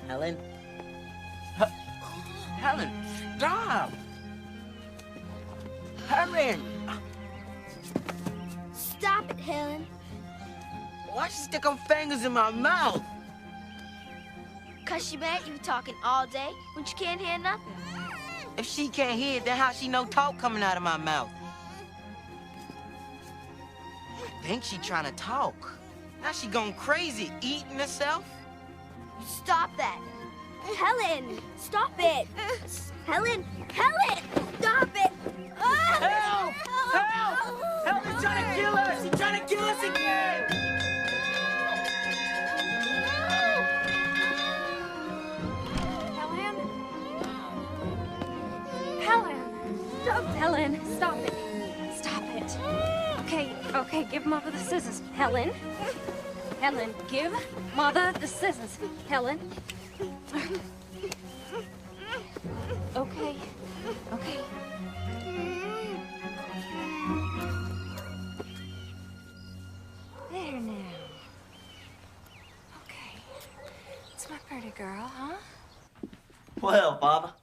Helen? Helen, stop! Helen! Stop it, Helen. Why'd she stick her fingers in my mouth? 'Cause she mad you talking all day when she can't hear nothing. If she can't hear it, then how she know talk coming out of my mouth? I think she trying to talk. Now she going crazy, eating herself. Stop that. Helen, stop it. Helen, Helen, stop it. Help! Help! Help! He's trying to kill us! He's trying to kill us again! Helen? Helen! Stop, Helen, stop it. Stop it. Okay, give Mother the scissors. Helen? Helen, give Mother the scissors. Helen? Okay. There now. Okay. It's my pretty girl, huh? Well, Father,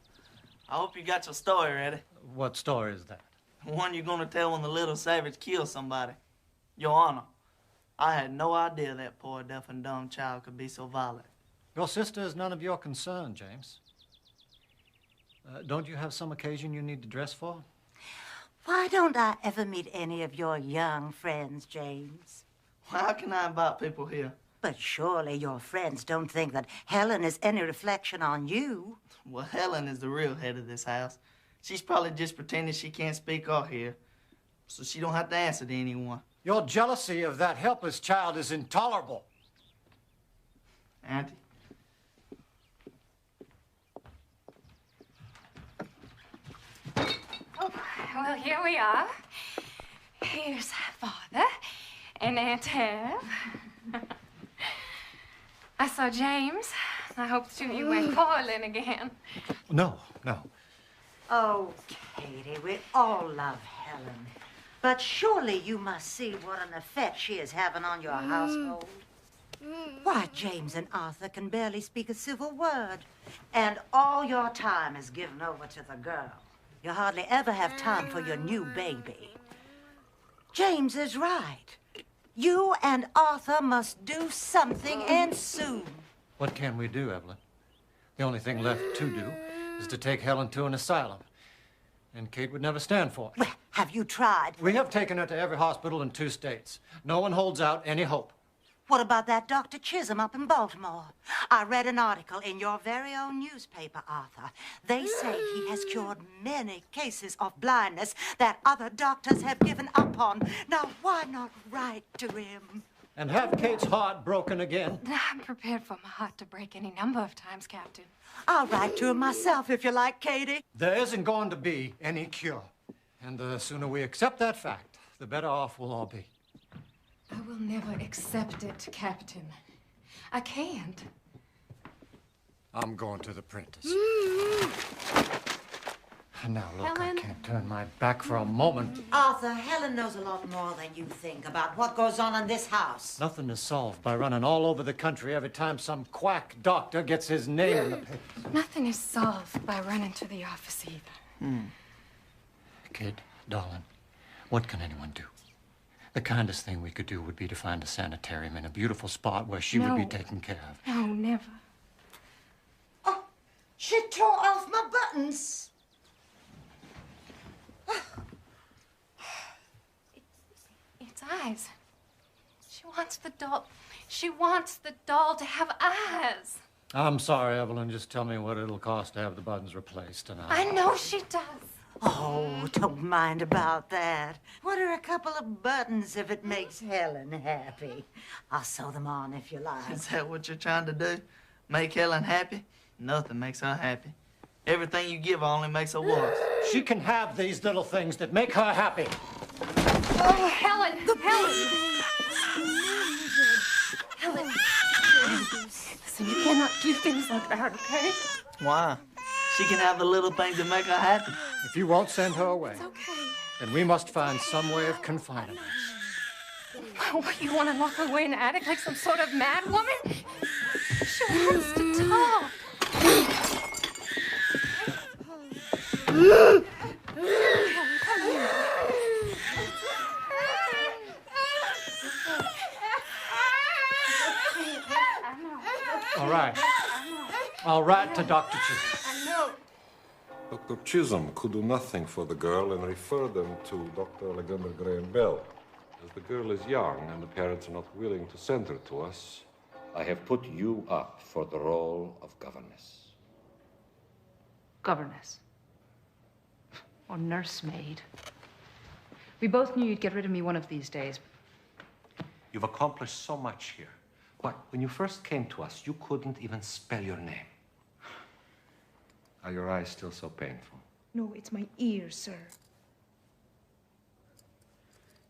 I hope you got your story ready. What story is that? The one you're gonna tell when the little savage kills somebody. Your Honor, I had no idea that poor deaf and dumb child could be so violent. Your sister is none of your concern, James. Don't you have some occasion you need to dress for? Why don't I ever meet any of your young friends, James? How can I invite people here? But surely your friends don't think that Helen is any reflection on you. Well, Helen is the real head of this house. She's probably just pretending she can't speak or hear, so she don't have to answer to anyone. Your jealousy of that helpless child is intolerable. Auntie? Well, here we are. Here's Father and Aunt Tab. I saw James. I hope the two of you went quarreling again. No. Oh, Katie, we all love Helen. But surely you must see what an effect she is having on your household. Why, James and Arthur can barely speak a civil word. And all your time is given over to the girl. You hardly ever have time for your new baby. James is right. You and Arthur must do something, and soon. What can we do, Evelyn? The only thing left to do is to take Helen to an asylum. And Kate would never stand for it. Well, have you tried? We have taken her to every hospital in 2 states. No one holds out any hope. What about that Dr. Chisholm up in Baltimore? I read an article in your very own newspaper, Arthur. They say he has cured many cases of blindness that other doctors have given up on. Now, why not write to him? And have Kate's heart broken again. I'm prepared for my heart to break any number of times, Captain. I'll write to him myself if you like, Katie. There isn't going to be any cure. And the sooner we accept that fact, the better off we'll all be. I will never accept it, Captain. I can't. I'm going to the Prentice. Now, look, Helen? I can't turn my back for a moment. Arthur, Helen knows a lot more than you think about what goes on in this house. Nothing is solved by running all over the country every time some quack doctor gets his name in the papers. Nothing is solved by running to the office either. Kid, darling, what can anyone do? The kindest thing we could do would be to find a sanitarium in a beautiful spot where she would be No. taken care of. No, never. She tore off my buttons. It's eyes. She wants the doll. She wants the doll to have eyes. I'm sorry, Evelyn. Just tell me what it'll cost to have the buttons replaced, and I know she does. Oh, don't mind about that. What are a couple of buttons if it makes Helen happy? I'll sew them on if you like. Is that what you're trying to do? Make Helen happy? Nothing makes her happy. Everything you give her only makes her worse. she can have these little things that make her happy. Oh, Helen! Helen! Listen, you cannot do things like that, okay? Why? She can have the little things that make her happy. If you won't send her away, It's okay. then we must find some way of confining her. What, you want to lock her away in the attic like some sort of mad woman? She wants to talk. All right. I'll write to Dr. Chisholm. Dr. Chisholm could do nothing for the girl and refer them to Dr. Alexander Graham Bell. As the girl is young and the parents are not willing to send her to us, I have put you up for the role of governess. Governess. Or nursemaid. We both knew you'd get rid of me one of these days. You've accomplished so much here. But when you first came to us, you couldn't even spell your name. Are your eyes still so painful? No, it's my ears, sir.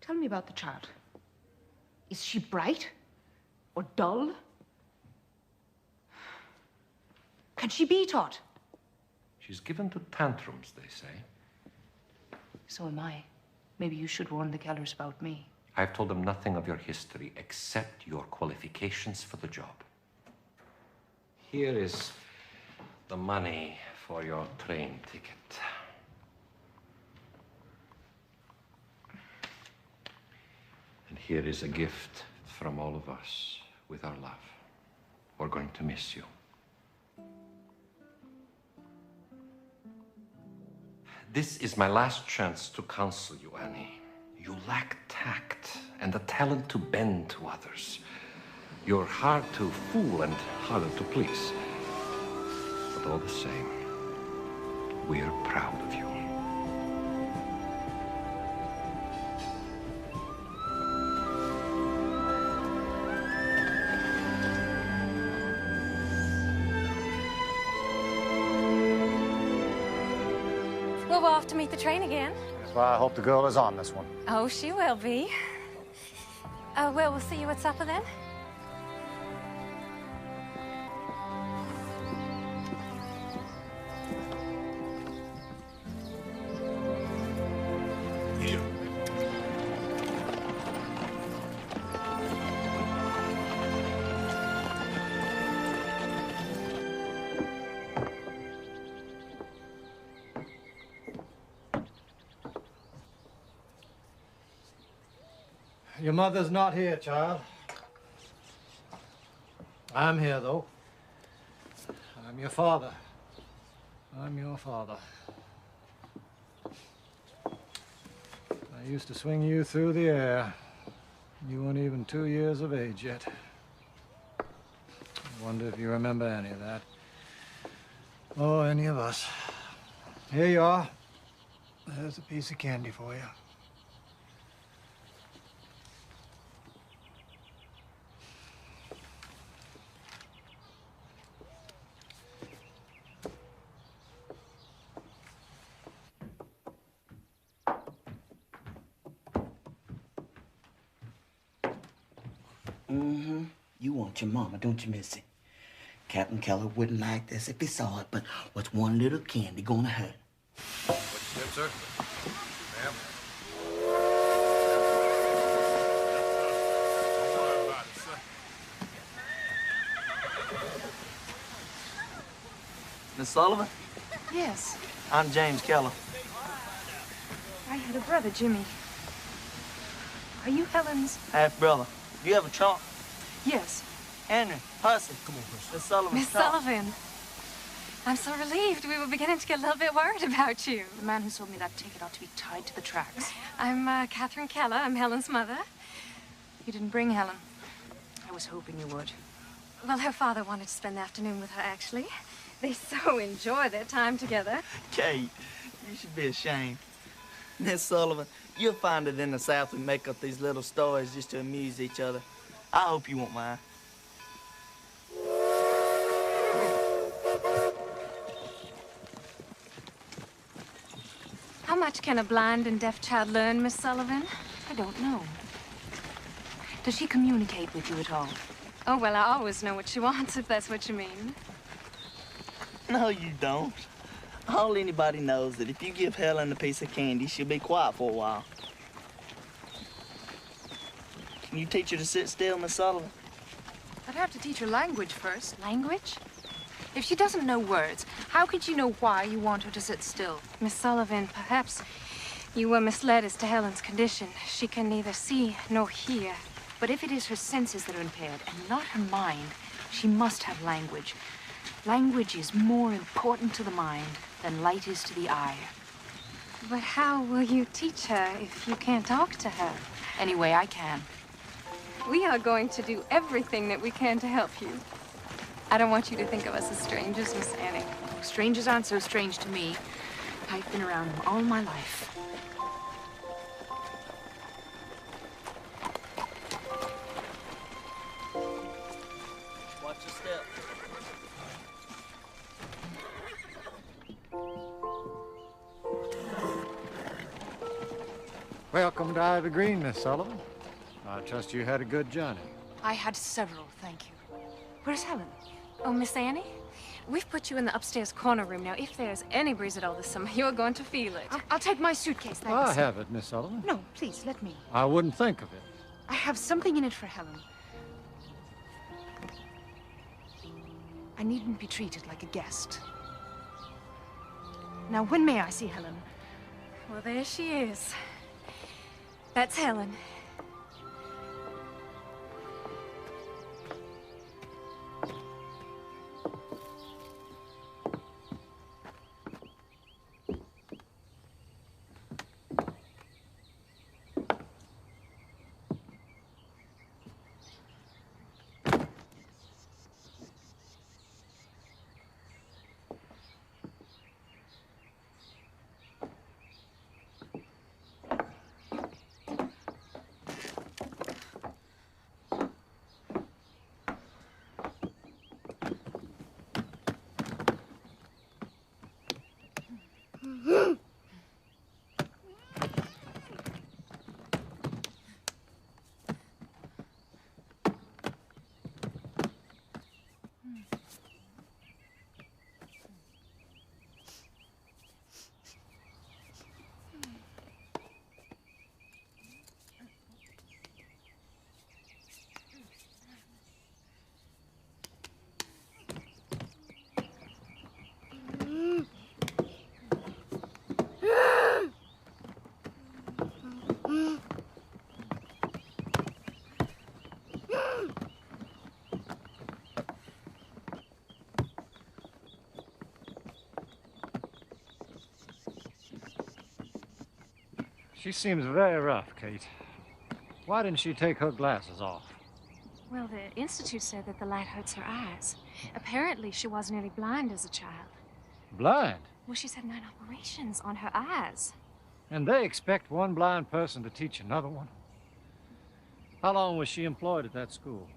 Tell me about the child. Is she bright? Or dull? Can she be taught? She's given to tantrums, they say. So am I. Maybe you should warn the Kellers about me. I've told them nothing of your history except your qualifications for the job. Here is the money for your train ticket. And here is a gift from all of us with our love. We're going to miss you. This is my last chance to counsel you, Annie. You lack tact and the talent to bend to others. You're hard to fool and harder to please. But all the same, we're proud of you. Well, we're off to meet the train again. That's why I hope the girl is on this one. Oh, she will be. Well, we'll see you at supper then. here. Your mother's not here, child. I'm here, though. I'm your father. I'm your father. I used to swing you through the air. You weren't even 2 years of age yet. I wonder if you remember any of that. Or any of us. Here you are. There's a piece of candy for you. Mm-hmm. You want your mama, don't you, Missy? Captain Keller wouldn't like this if he saw it, but what's one little candy gonna hurt? What you said, sir? Ma'am? Don't worry about it, sir. Miss Sullivan, Yes. I'm James Keller. I had a brother, Jimmy. Are you Helen's? Half-brother. Do you have a trunk? Yes. Henry, Hussey. Come on, Miss Sullivan. Miss Sullivan. I'm so relieved. We were beginning to get a little bit worried about you. The man who sold me that ticket ought to be tied to the tracks. I'm Catherine Keller. I'm Helen's mother. You didn't bring Helen. I was hoping you would. Well, her father wanted to spend the afternoon with her, actually. They so enjoy their time together. Kate, you should be ashamed. Miss Sullivan, you'll find it in the South we make up these little stories just to amuse each other. I hope you won't mind. How much can a blind and deaf child learn, Miss Sullivan? I don't know. Does she communicate with you at all? Oh, well, I always know what she wants, if that's what you mean. No, you don't. All anybody knows that if you give Helen a piece of candy, she'll be quiet for a while. Can you teach her to sit still, Miss Sullivan? I'd have to teach her language first. Language? If she doesn't know words, how could you know why you want her to sit still? Miss Sullivan, perhaps you were misled as to Helen's condition. She can neither see nor hear. But if it is her senses that are impaired and not her mind, she must have language. Language is more important to the mind than light is to the eye. But how will you teach her if you can't talk to her? Any way I can. We are going to do everything that we can to help you. I don't want you to think of us as strangers, Miss Annie. Strangers aren't so strange to me. I've been around them all my life. Watch your step. Welcome to Ivy Green, Miss Sullivan. I trust you had a good journey. I had several, thank you. Where's Helen? Oh, Miss Annie, we've put you in the upstairs corner room. Now, if there's any breeze at all this summer, you're going to feel it. I'll take my suitcase, thanks. I have it, Miss Sullivan. No, please, let me. I wouldn't think of it. I have something in it for Helen. I needn't be treated like a guest. Now, when may I see Helen? Well, there she is. That's Helen. She seems very rough, Kate. Why didn't she take her glasses off? Well, the Institute said that the light hurts her eyes. Apparently, she was nearly blind as a child. Blind? Well, she's had 9 operations on her eyes. And they expect one blind person to teach another one? How long was she employed at that school?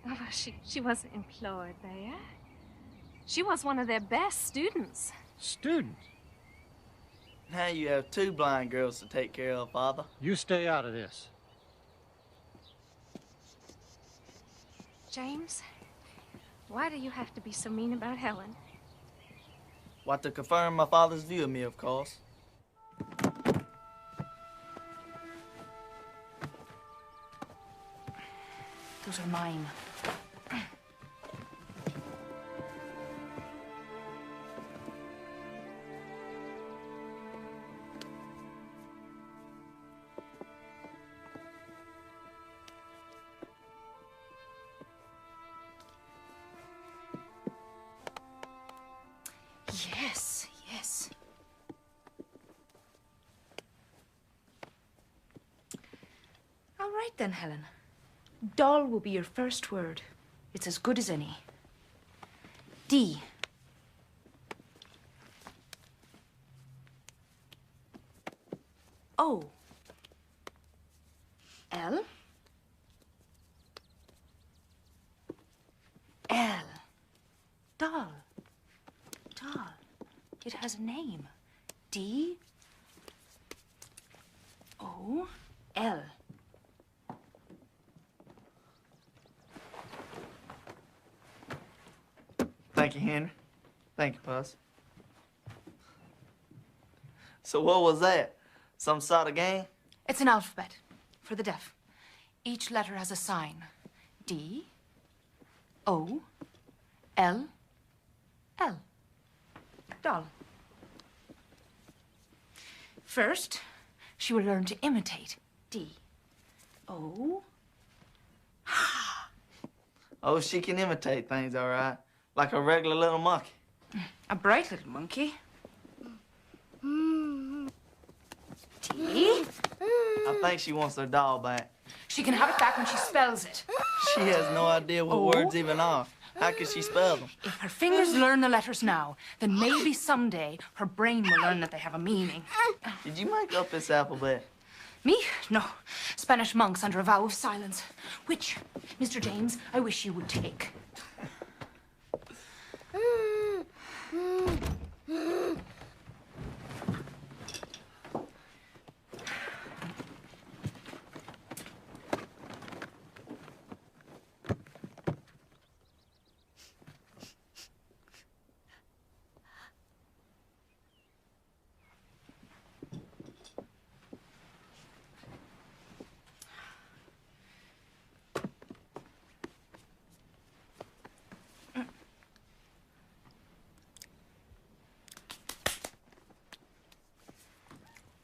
Oh, well, she wasn't employed there. She was one of their best students. Student? Now you have 2 blind girls to take care of, Father. You stay out of this. James, why do you have to be so mean about Helen? What, to confirm my father's view of me, of course. Those are mine. right then, Helen. Doll will be your first word. It's as good as any. D. O. L. L. Doll. Doll. It has a name. D. O. L. Thank you, Henry. Thank you, Puss. So what was that? Some sort of game? It's an alphabet for the deaf. Each letter has a sign. D. O. L. L. Doll. First, she will learn to imitate. D. O. Oh, she can imitate things, all right. Like a regular little monkey. A bright little monkey. D. I think she wants her doll back. She can have it back when she spells it. She has no idea what O. words even are. How can she spell them? If her fingers learn the letters now, then maybe someday her brain will learn that they have a meaning. Did you make up this alphabet? Me? No. Spanish monks under a vow of silence. Which, Mr. James, I wish you would take.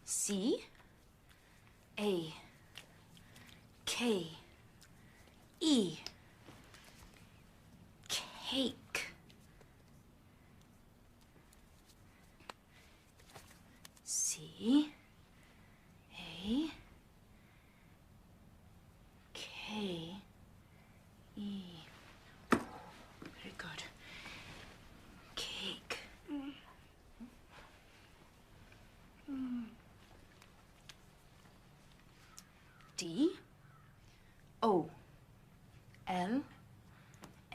C. A. K. E. Cake. C. A. K. E. Very good. Cake. D. O. L.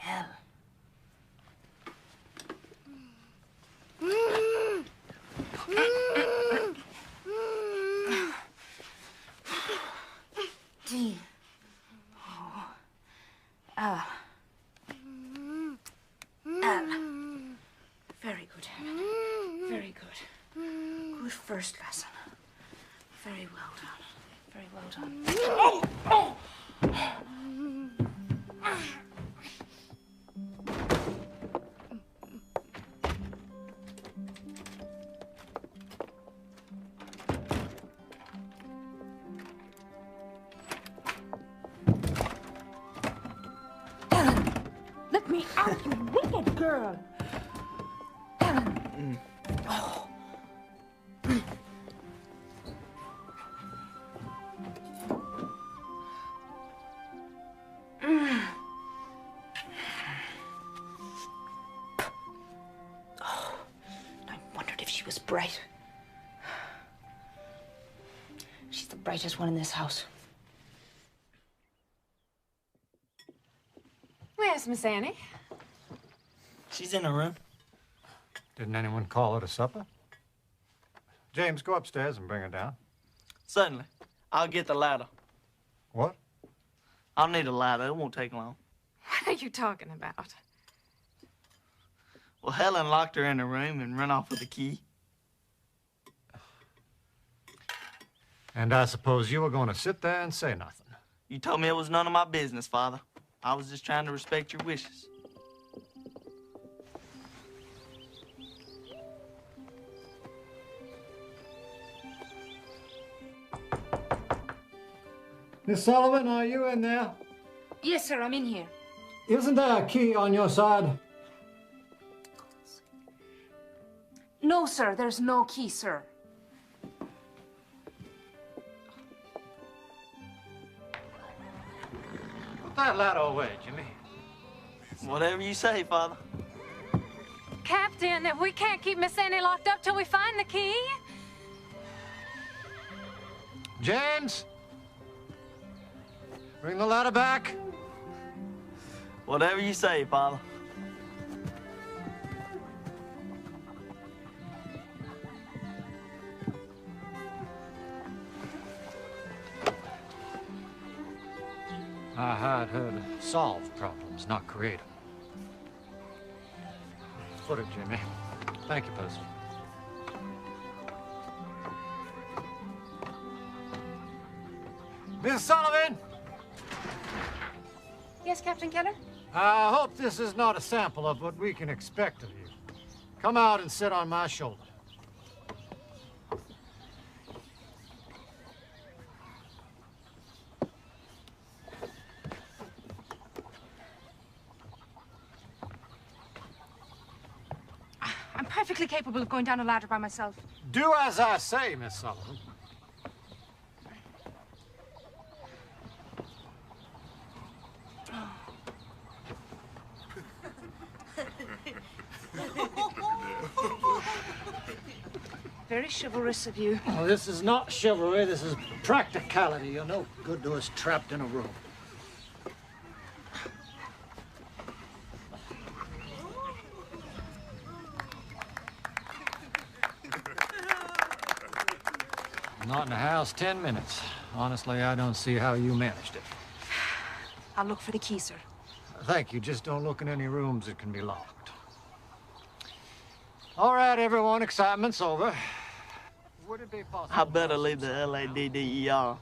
L. D. O. L. L. Very good, Helen. Very good. Good first lesson. Very well done. Very well done. Oh! Oh! Ellen, let me out, you wicked girl. Ellen. Oh. Bright. She's the brightest one in this house. Where's Miss Annie? She's in her room. Didn't anyone call her to supper? James, go upstairs and bring her down. Certainly. I'll get the ladder. What? I'll need a ladder. It won't take long. What are you talking about? Well, Helen locked her in her room and ran off with the key. And I suppose you were going to sit there and say nothing. You told me it was none of my business, Father. I was just trying to respect your wishes. Miss Sullivan, are you in there? Yes, sir, I'm in here. Isn't there a key on your side? No, sir, there's no key, sir. Put that ladder away, Jimmy. Whatever you say, Father. Captain, we can't keep Miss Annie locked up till we find the key. James! Bring the ladder back. Whatever you say, Father. I hired her to solve problems, not create them. Put it, Jimmy. Thank you, Percy. Miss Sullivan! Yes, Captain Keller? I hope this is not a sample of what we can expect of you. Come out and sit on my shoulder. I'm perfectly capable of going down a ladder by myself. Do as I say, Miss Sullivan. Very chivalrous of you. Oh, this is not chivalry, this is practicality. You're no good to us trapped in a room. Not in the house 10 minutes. Honestly, I don't see how you managed it. I'll look for the key, sir. Thank you. Just don't look in any rooms that can be locked. All right, everyone. Excitement's over. Would it be possible? I better leave the LADDER.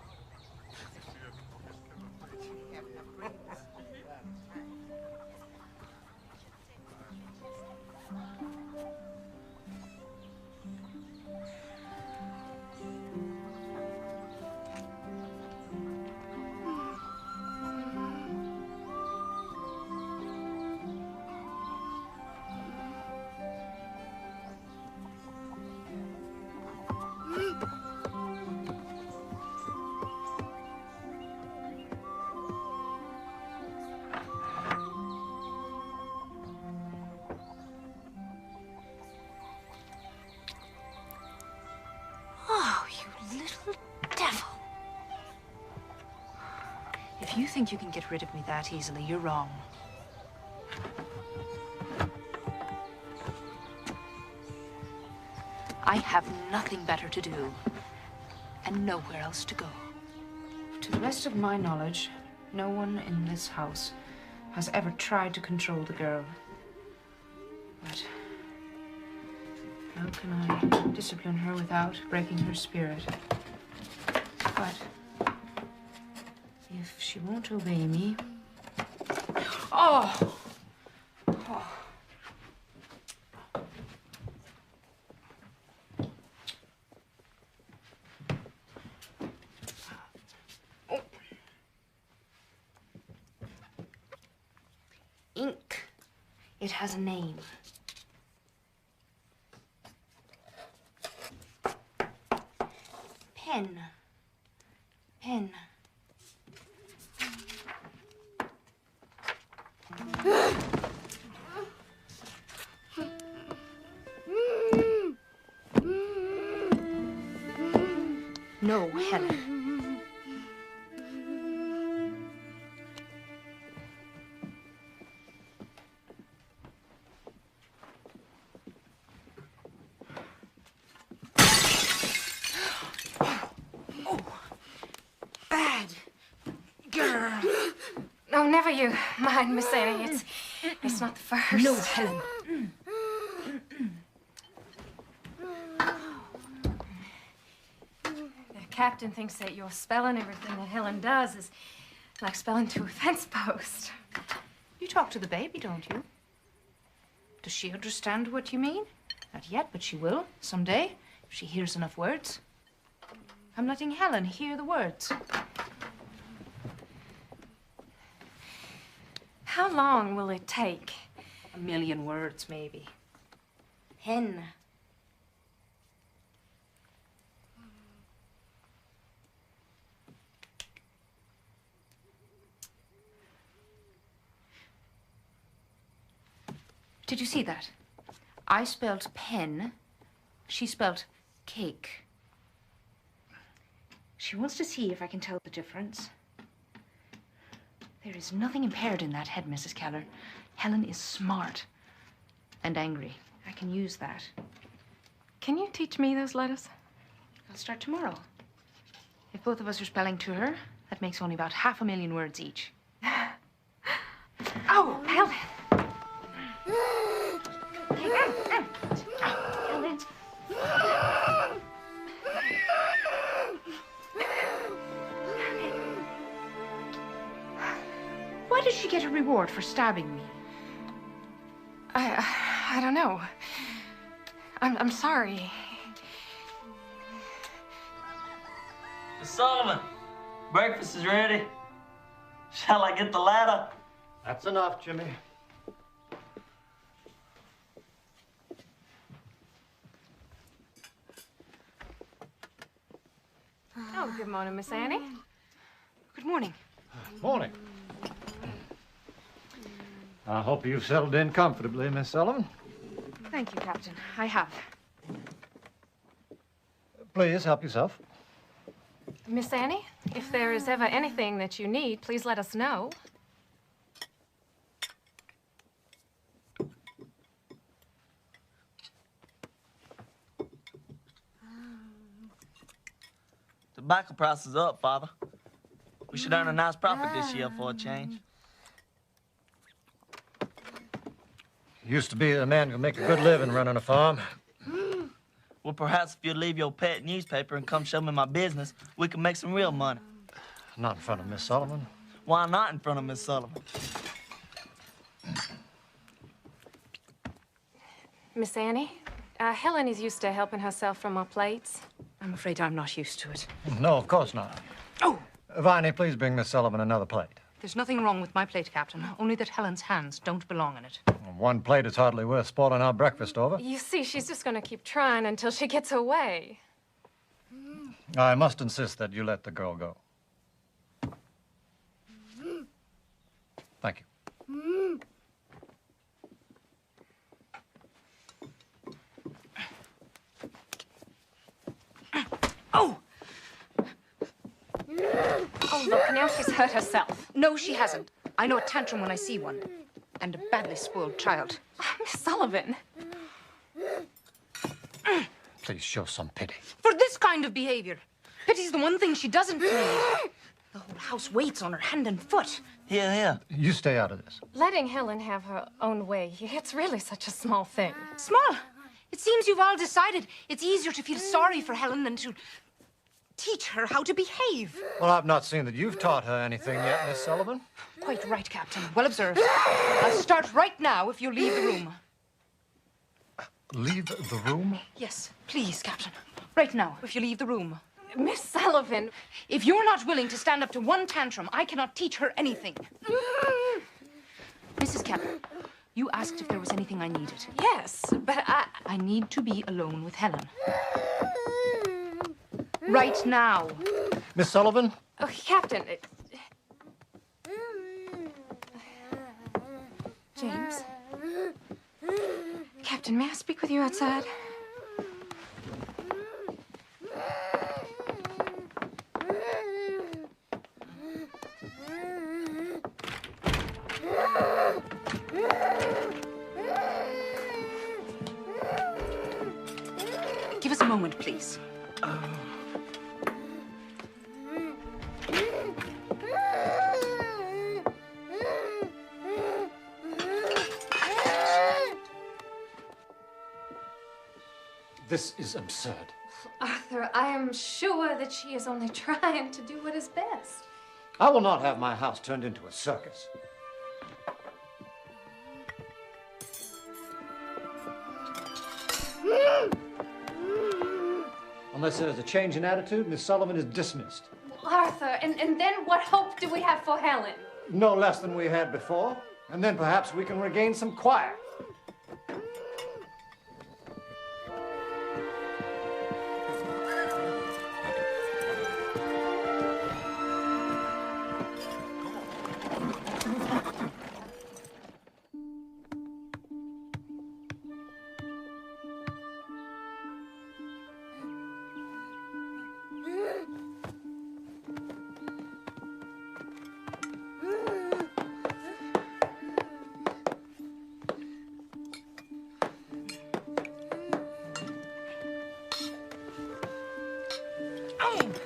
Oh, you little devil. If you think you can get rid of me that easily, you're wrong. I have nothing better to do, and nowhere else to go. To the best of my knowledge, no one in this house has ever tried to control the girl. But how can I discipline her without breaking her spirit? But if she won't obey me... Oh! Oh. Ink. It has a name. Pen. Pen. No, Helen. Bad girl. Oh, never you mind, Miss Annie. It's not the first. No, Helen. The captain thinks that your spelling everything that Helen does is like spelling to a fence post. You talk to the baby, don't you? Does she understand what you mean? Not yet, but she will someday if she hears enough words. I'm letting Helen hear the words. How long will it take? 1,000,000 words, maybe. Hen. Did you see that? I spelled pen. She spelled cake. She wants to see if I can tell the difference. There is nothing impaired in that head, Mrs. Keller. Helen is smart and angry. I can use that. Can you teach me those letters? I'll start tomorrow. If both of us are spelling to her, that makes only about 500,000 words each. Oh, Helen! Helen. Why did she get a reward for stabbing me? I don't know. I'm sorry. Miss Sullivan, breakfast is ready. Shall I get the ladder? That's enough, Jimmy. Oh, good morning, Miss Annie. Good morning. Morning. I hope you've settled in comfortably, Miss Sullivan. Thank you, Captain. I have. Please help yourself. Miss Annie, if there is ever anything that you need, please let us know. Tobacco price is up, Father. We should earn a nice profit this year for a change. Used to be a man who could make a good living running a farm. Well, perhaps if you leave your pet newspaper and come show me my business, we can make some real money. Not in front of Miss Sullivan. Why not in front of Miss Sullivan? Miss Annie, Helen is used to helping herself from our plates. I'm afraid I'm not used to it. No, of course not. Oh! Viney, please bring Miss Sullivan another plate. There's nothing wrong with my plate, Captain. Only that Helen's hands don't belong in it. One plate is hardly worth spoiling our breakfast over. You see, she's just going to keep trying until she gets her way. I must insist that you let the girl go. Thank you. Oh! Oh, look, now she's hurt herself. No, she hasn't. I know a tantrum when I see one. And a badly spoiled child. Oh, Miss Sullivan. Please show some pity. For this kind of behavior. Pity's the one thing she doesn't need. The whole house waits on her hand and foot. Here. You stay out of this. Letting Helen have her own way, it's really such a small thing. Small? It seems you've all decided it's easier to feel sorry for Helen than to teach her how to behave. Well, I've not seen that you've taught her anything yet, Miss Sullivan. Quite right, Captain. Well observed. I'll start right now if you'll leave the room. Leave the room? Yes, please, Captain. Right now, if you leave the room. Miss Sullivan. If you're not willing to stand up to one tantrum, I cannot teach her anything. Mrs. Keller, you asked if there was anything I needed. Yes, but I need to be alone with Helen. Right now. Miss Sullivan? Oh, Captain. James? Captain, may I speak with you outside? Give us a moment, please. This is absurd. Arthur, I am sure that she is only trying to do what is best. I will not have my house turned into a circus. Unless there's a change in attitude, Miss Sullivan is dismissed. Arthur, and then what hope do we have for Helen? No less than we had before. And then perhaps we can regain some quiet. Shame!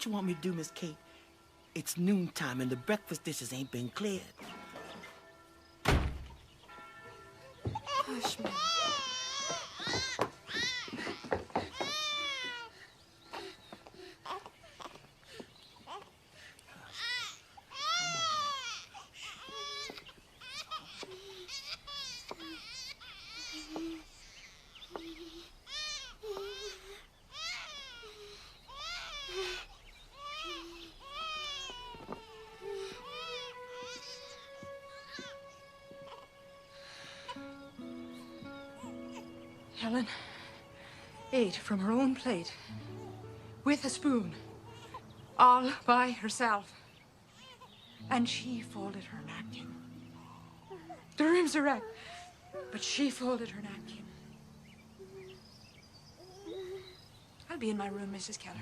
what you want me to do, Miss Kate? It's noontime and the breakfast dishes ain't been cleared. Hush, man. Helen ate from her own plate with a spoon, all by herself. And she folded her napkin. The room's a wreck, but she folded her napkin. I'll be in my room, Mrs. Keller.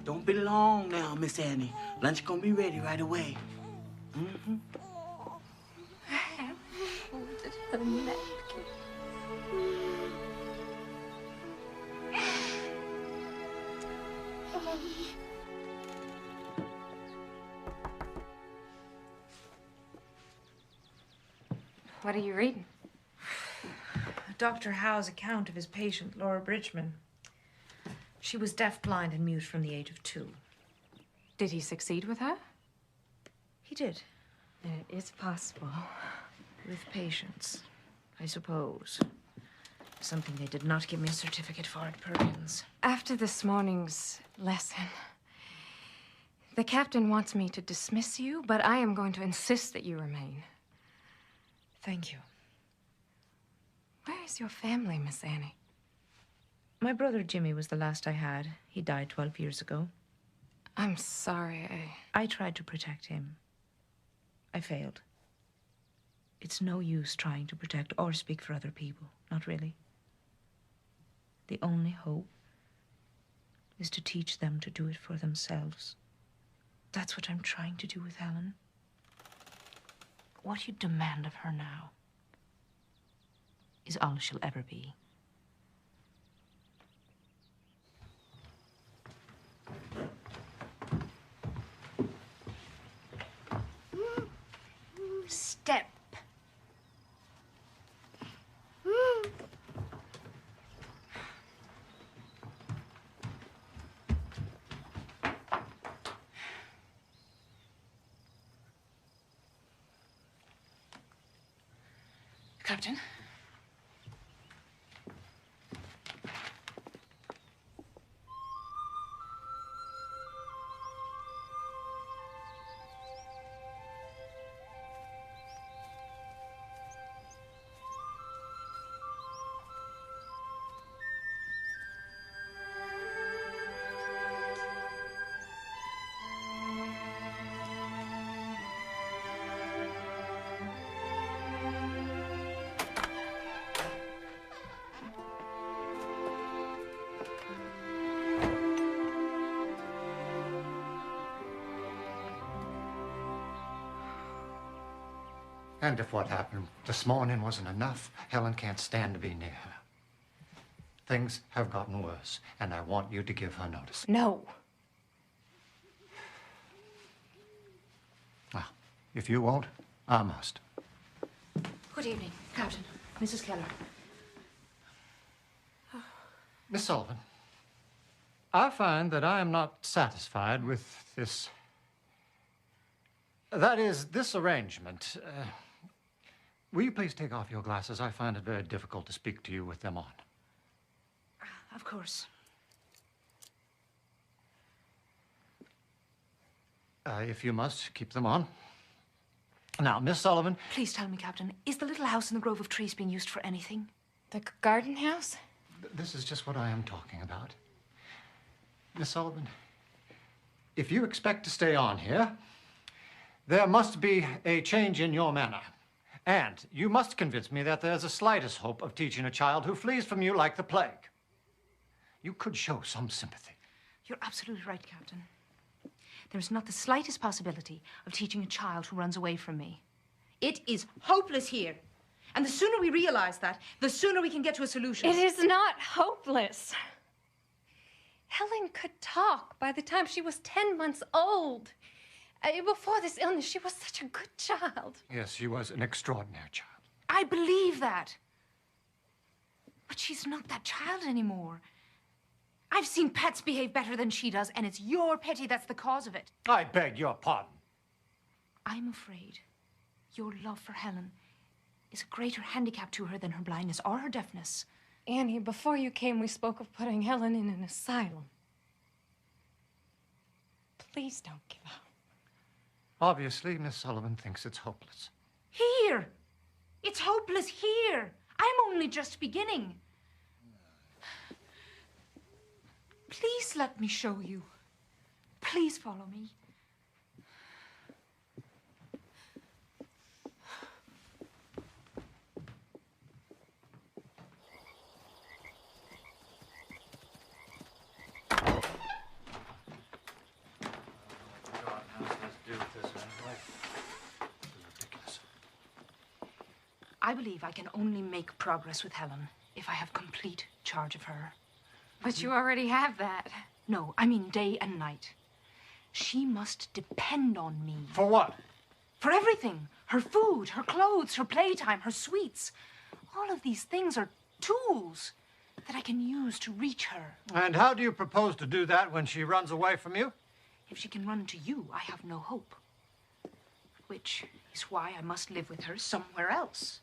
Don't be long now, Miss Annie. Lunch gonna be ready right away. Mm-hmm. I folded her napkin. What are you reading? Dr. Howe's account of his patient, Laura Bridgman. She was deaf, blind, and mute from the age of 2. Did he succeed with her? He did. It is possible. With patience, I suppose. Something they did not give me a certificate for at Perkins. After this morning's lesson, the captain wants me to dismiss you, but I am going to insist that you remain. Thank you. Where is your family, Miss Annie? My brother Jimmy was the last I had. He died 12 years ago. I'm sorry. I tried to protect him. I failed. It's no use trying to protect or speak for other people. Not really. The only hope is to teach them to do it for themselves. That's what I'm trying to do with Helen. What you demand of her now is all she'll ever be. Step. Captain? And if what happened this morning wasn't enough, Helen can't stand to be near her. Things have gotten worse, and I want you to give her notice. No. Well, if you won't, I must. Good evening, Captain. Mrs. Keller. Miss Sullivan, I find that I am not satisfied with this. That is, this arrangement. Will you please take off your glasses? I find it very difficult to speak to you with them on. Of course. If you must, keep them on. Now, Miss Sullivan. Please tell me, Captain, is the little house in the grove of trees being used for anything? The garden house? This is just what I am talking about. Miss Sullivan, if you expect to stay on here, there must be a change in your manner. And you must convince me that there's the slightest hope of teaching a child who flees from you like the plague. You could show some sympathy. You're absolutely right, Captain. There is not the slightest possibility of teaching a child who runs away from me. It is hopeless here. And the sooner we realize that, the sooner we can get to a solution. It is not hopeless. Helen could talk by the time she was 10 months old. Before this illness, she was such a good child. Yes, she was an extraordinary child. I believe that. But she's not that child anymore. I've seen pets behave better than she does, and it's your pity that's the cause of it. I beg your pardon. I'm afraid your love for Helen is a greater handicap to her than her blindness or her deafness. Annie, before you came, we spoke of putting Helen in an asylum. Please don't give up. Obviously, Miss Sullivan thinks it's hopeless. Here! It's hopeless here. I'm only just beginning. Please let me show you. Please follow me. I believe I can only make progress with Helen if I have complete charge of her. But you already have that. No, I mean day and night. She must depend on me. For what? For everything. Her food, her clothes, her playtime, her sweets. All of these things are tools that I can use to reach her. And how do you propose to do that when she runs away from you? If she can run to you, I have no hope. Which is why I must live with her somewhere else.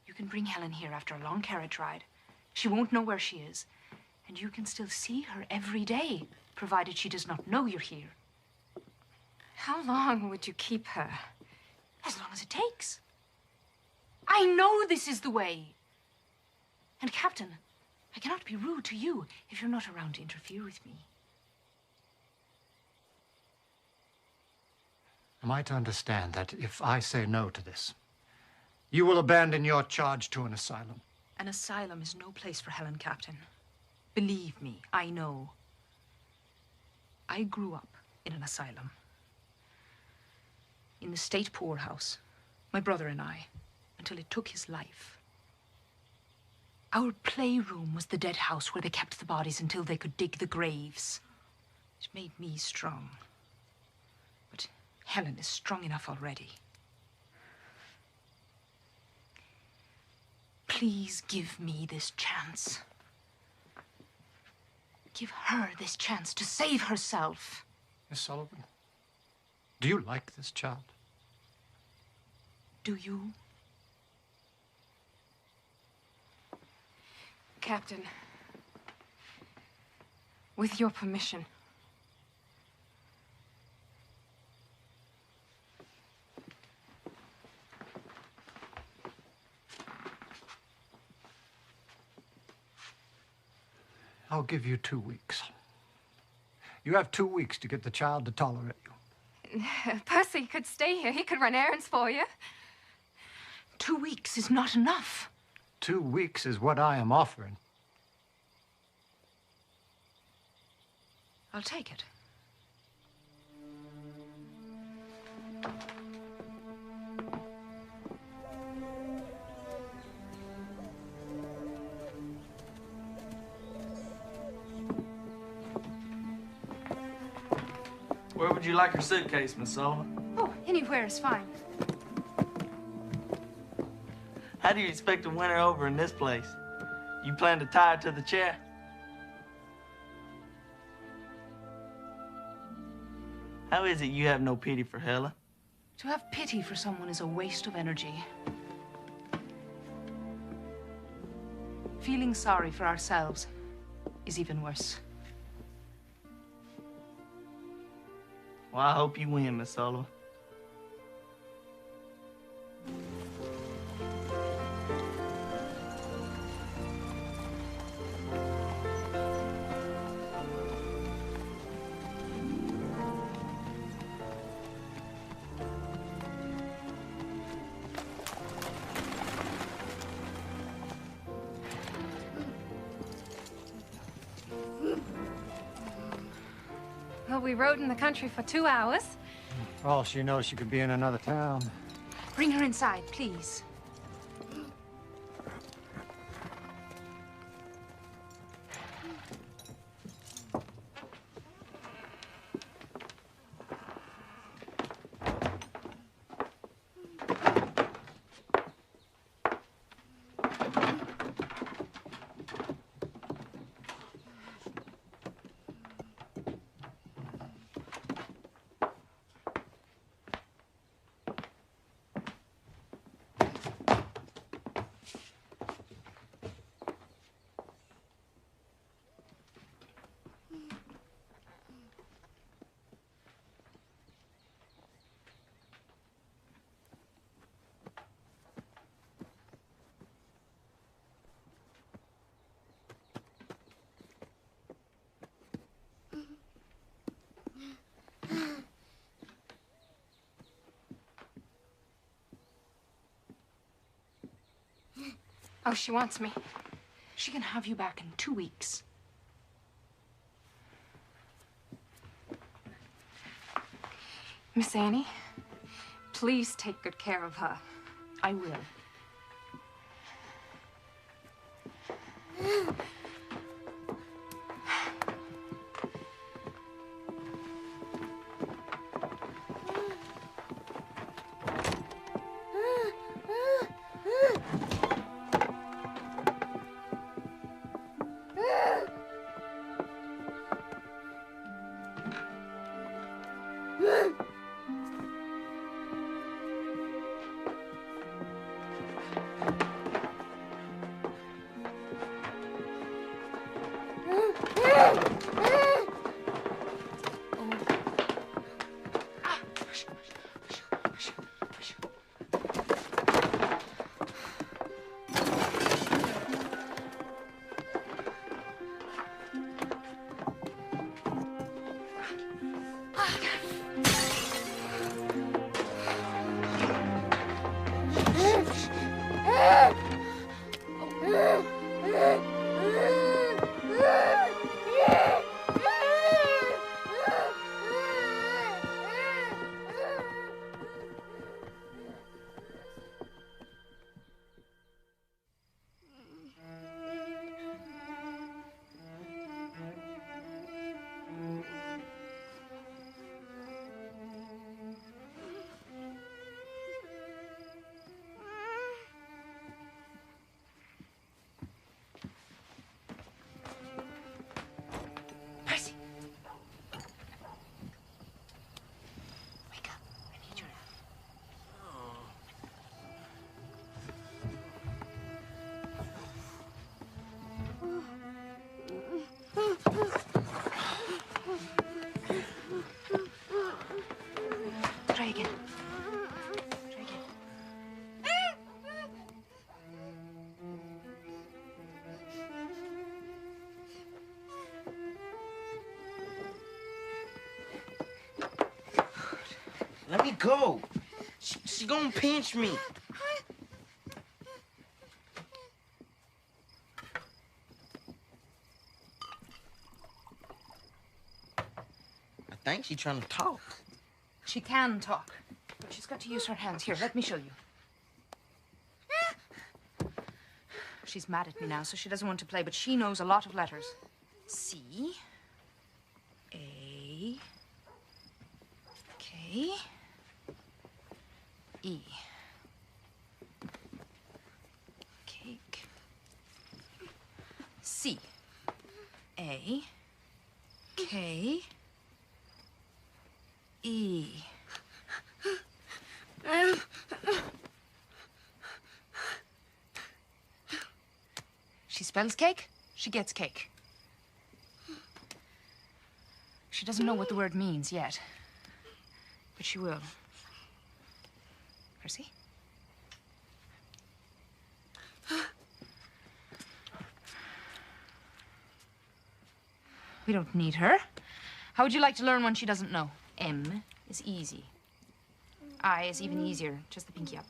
You can bring Helen here after a long carriage ride. She won't know where she is. And you can still see her every day, provided she does not know you're here. How long would you keep her? As long as it takes. I know this is the way. And, Captain, I cannot be rude to you if you're not around to interfere with me. Am I to understand that if I say no to this, you will abandon your charge to an asylum? An asylum is no place for Helen, Captain. Believe me, I know. I grew up in an asylum. In the state poorhouse, my brother and I, until it took his life. Our playroom was the dead house where they kept the bodies until they could dig the graves. It made me strong. But Helen is strong enough already. Please give me this chance. Give her this chance to save herself. Miss Sullivan, do you like this child? Do you? Captain, with your permission. I'll give you 2 weeks. You have 2 weeks to get the child to tolerate you. Percy could stay here. He could run errands for you. 2 weeks is not enough. 2 weeks is what I am offering. I'll take it. Where would you like your suitcase, Miss Sullivan? Oh, anywhere is fine. How do you expect to win her over in this place? You plan to tie her to the chair? How is it you have no pity for Helen? To have pity for someone is a waste of energy. Feeling sorry for ourselves is even worse. Well, I hope you win, Miss Sullivan. Well, we rode in the country for 2 hours. For all she knows, she could be in another town. Bring her inside, please. Oh, she wants me. She can have you back in 2 weeks. Miss Annie, please take good care of her. I will. Try again. Try again. Let me go. She gonna pinch me. I think she's trying to talk. She can talk, but she's got to use her hands. Here, let me show you. She's mad at me now, so she doesn't want to play, but she knows a lot of letters. C, A, K, E. Cake. C, A, K, E. She spells cake, she gets cake. She doesn't know what the word means yet, but she will. Percy? We don't need her. How would you like to learn one she doesn't know? M is easy. I is even easier, just the pinky up.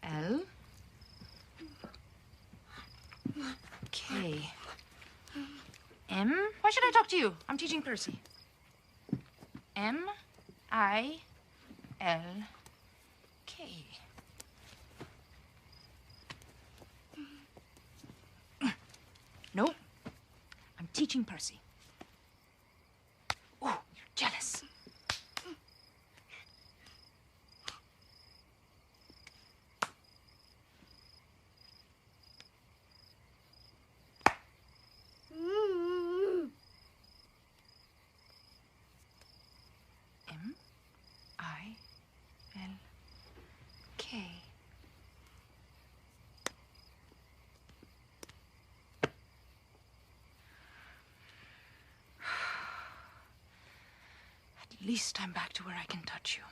L. K. M. Why should I talk to you? I'm teaching Percy. M-I-L-K. Nope. I'm teaching Percy. Oh, you're jealous. M-I-L-K. At least I'm back to where I can touch you.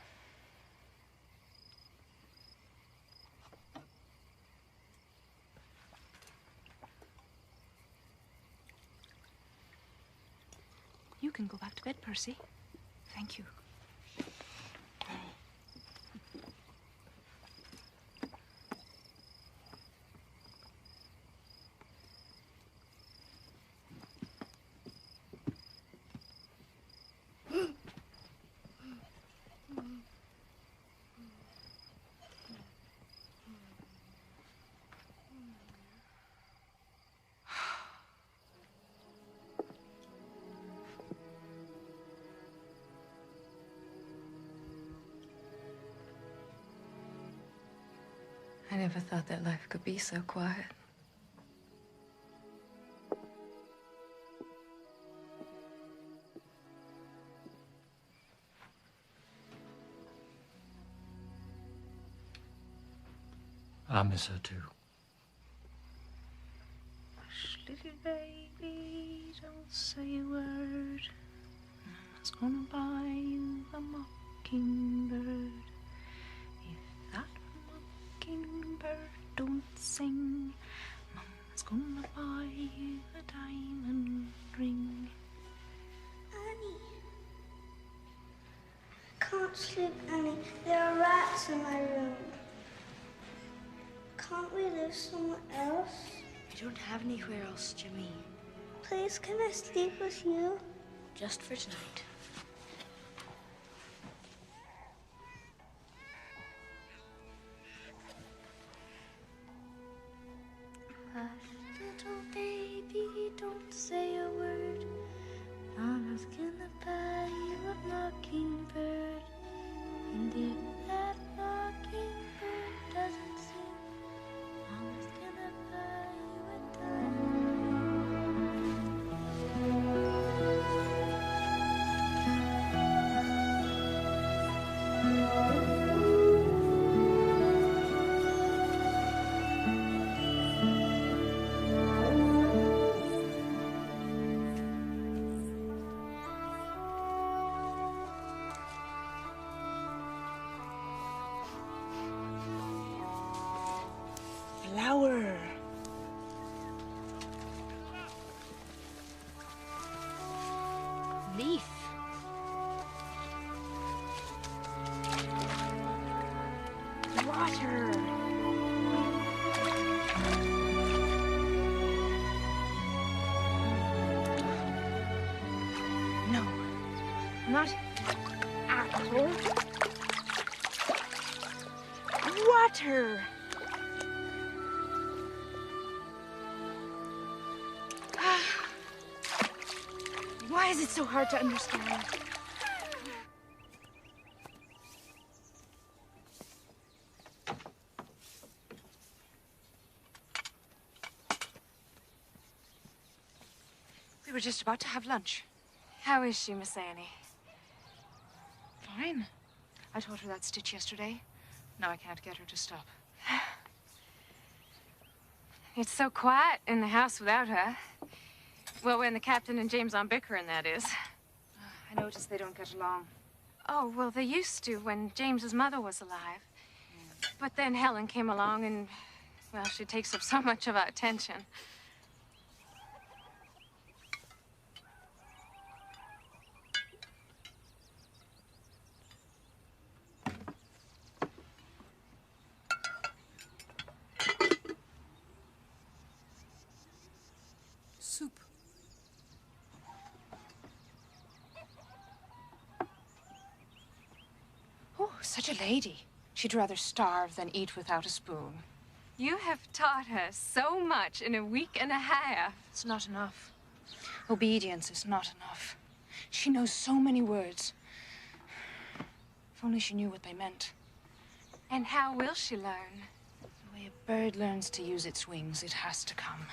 You can go back to bed, Percy. Thank you. I never thought that life could be so quiet. I miss her too. Hush, little baby, don't say a word. Mama's gonna buy you a mockingbird. If that mockingbird don't sing, Mama's gonna buy you a diamond ring. Annie. I can't sleep, Annie. There are rats in my room. Can't we live somewhere else? We don't have anywhere else, Jimmy. Please, can I sleep with you? Just for tonight. Hush, little baby, don't say a word. Mama's gonna buy you a mockingbird. And if that mockingbird doesn't sing, Mama's gonna buy you a diamond. Flower. Leaf. Water. No, not apple. Water. Why is it so hard to understand? We were just about to have lunch. How is she, Miss Annie? Fine. I taught her that stitch yesterday. Now I can't get her to stop. It's so quiet in the house without her. Well, when the captain and James aren't bickering, that is. I noticed they don't get along. Oh, well, they used to when James's mother was alive. But then Helen came along and, well, she takes up so much of our attention. Soup. Such a lady. She'd rather starve than eat without a spoon. You have taught her so much in a week and a half. It's not enough. Obedience is not enough. She knows so many words. If only she knew what they meant. And how will she learn? The way a bird learns to use its wings, it has to come.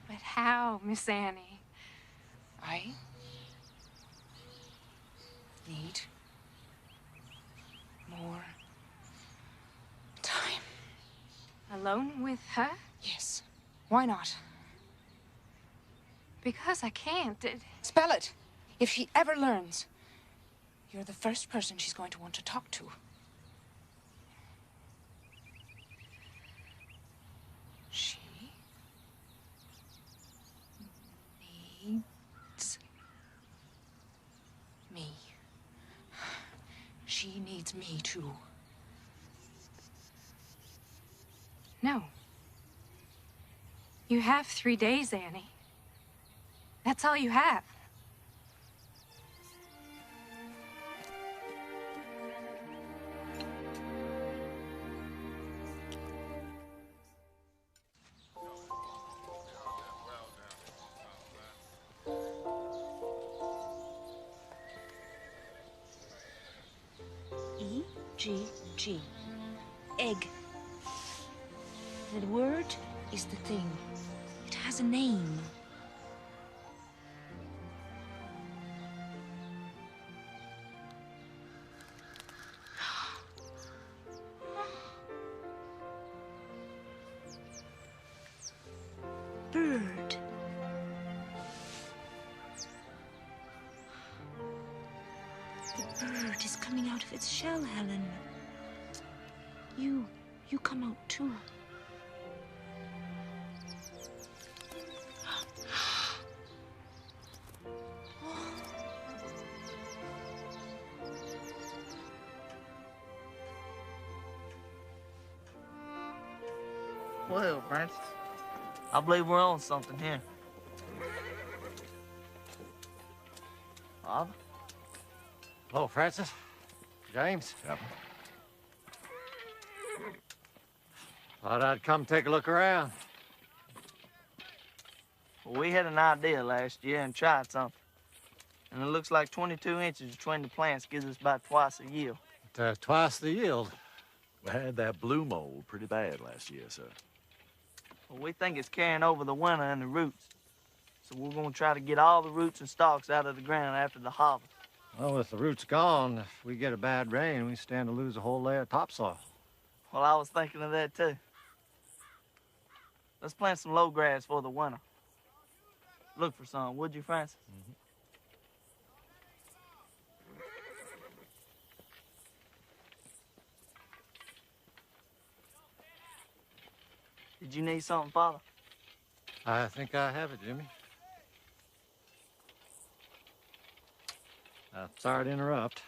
But how, Miss Annie? I need more time. Alone with her? Yes. Why not? Because I can't. Spell it. If she ever learns, you're the first person she's going to want to talk to. She needs me. She needs me too. No. You have 3 days, Annie. That's all you have. E-G-G. Egg. The word is the thing. It has a name. Bird. The bird is coming out of its shell, Helen. You come out too. Well, Francis, I believe we're on something here. Father? Hello, Francis. James? Yep. Thought I'd come take a look around. Well, we had an idea last year and tried something. And it looks like 22 inches between the plants gives us about twice the yield. Twice the yield. We had that blue mold pretty bad last year, sir. Well, we think it's carrying over the winter and the roots. So we're going to try to get all the roots and stalks out of the ground after the harvest. Well, with the roots gone, if we get a bad rain, we stand to lose a whole layer of topsoil. Well, I was thinking of that, too. Let's plant some low grass for the winter. Look for some, would you, Francis? Mm-hmm. Did you need something, Father? I think I have it, Jimmy. Sorry to interrupt.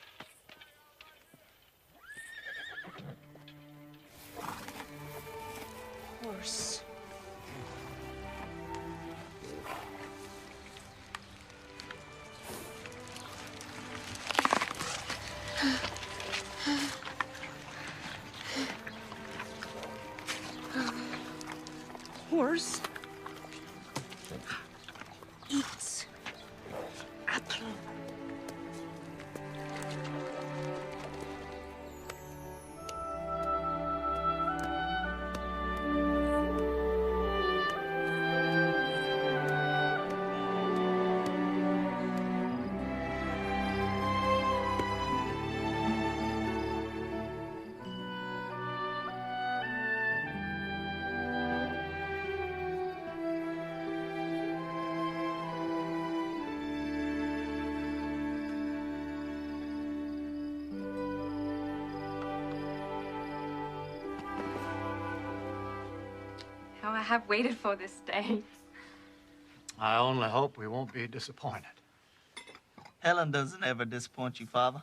Horse. Horse eats apple. How I have waited for this day. I only hope we won't be disappointed. Helen doesn't ever disappoint you, Father.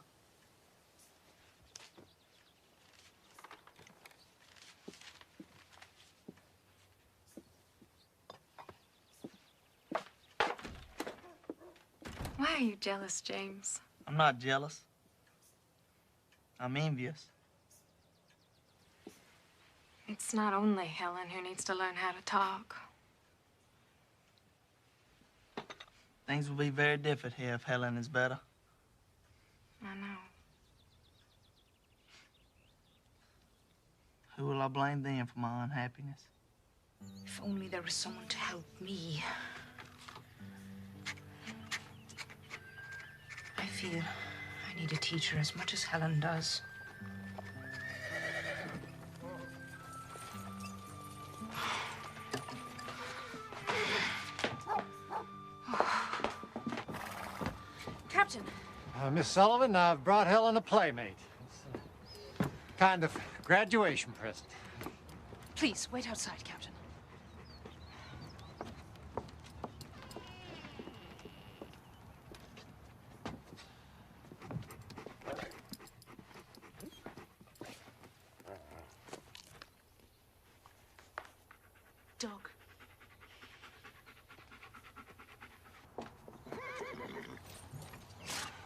Why are you jealous, James? I'm not jealous. I'm envious. It's not only Helen who needs to learn how to talk. Things will be very different here if Helen is better. I know. Who will I blame then for my unhappiness? If only there was someone to help me. I feel I need a teacher as much as Helen does. Captain. Miss Sullivan, I've brought Helen a playmate. It's a kind of graduation present. Please, wait outside, Captain. Doug.